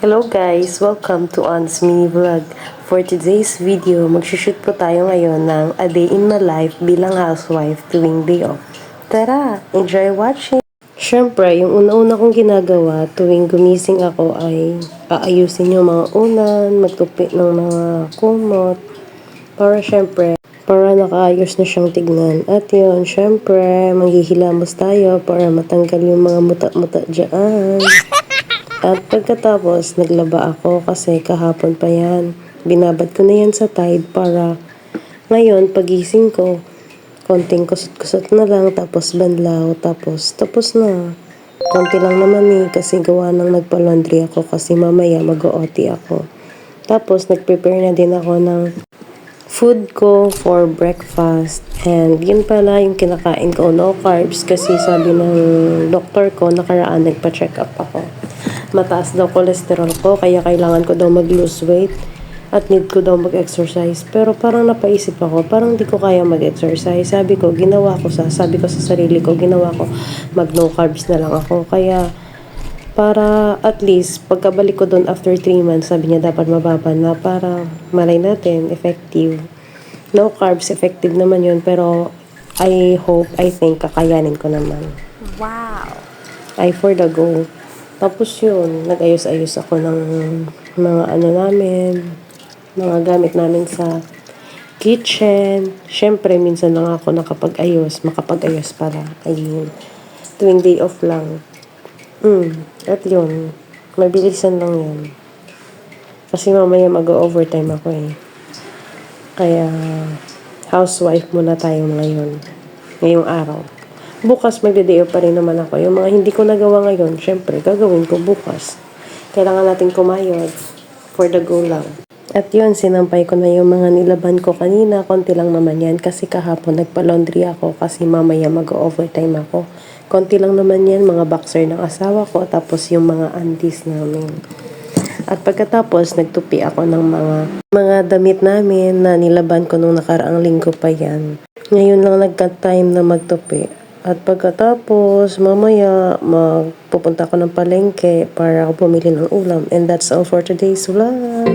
Hello guys! Welcome to On's Mini Vlog. For today's video, magsushoot po tayo ngayon ng A Day in My Life bilang housewife tuwing day off. Tara! Enjoy watching! Siyempre, yung una-una kong ginagawa tuwing gumising ako ay aayusin yung mga unan, magtupi ng mga kumot, para nakaayos na siyang tignan. At yun, syempre, manghihilamos tayo para matanggal yung mga muta-muta dyan. At pagkatapos, naglaba ako kasi kahapon pa yan. Binabad ko na yan sa Tide para ngayon, pagising ko, konting kusot-kusot na lang, tapos banlaw, tapos na. Konti lang naman kasi gawa ng nagpa-laundry ako kasi mamaya mag-OT ako. Tapos, nag-prepare na din ako ng food ko for breakfast. And yun pala yung kinakain ko, no carbs, kasi sabi ng doktor ko, nakaraan nagpa-check up ako. Mataas daw cholesterol ko, kaya kailangan ko daw mag-lose weight at need ko daw mag-exercise. Pero parang napaisip ako, parang di ko kaya mag-exercise. Sabi ko sa sarili ko, ginawa ko, mag-no carbs na lang ako. Kaya, para at least, pagkabalik ko doon after 3 months, sabi niya dapat mababa na para malay natin, effective. No carbs, effective naman yun, pero I think, kakayanin ko naman. Wow! I for the go. Tapos yun, nag-ayos-ayos ako ng mga mga gamit namin sa kitchen. Siyempre, minsan lang ako makapag-ayos para, ayun, tuwing day off lang. At yun, mabilisan lang yun. Kasi mamaya mag-overtime ako Kaya, housewife muna tayo ngayong araw. Bukas magde-day off pa rin naman ako. Yung mga hindi ko nagawa ngayon, syempre, gagawin ko bukas. Kailangan natin kumayod for the go lang. At yun, sinampay ko na yung mga nilaban ko kanina. Konti lang naman yan kasi kahapon nagpa-laundry ako kasi mamaya mag-overtime ako. Konti lang naman yan, mga boxer ng asawa ko, tapos yung mga undies namin. At pagkatapos, nagtupi ako ng mga damit namin na nilaban ko nung nakaraang linggo pa yan. Ngayon lang nagka-time na magtupi. At pagkatapos, mamaya, pupunta ako ng palengke para ako bumili ng ulam. And that's all for today's vlog.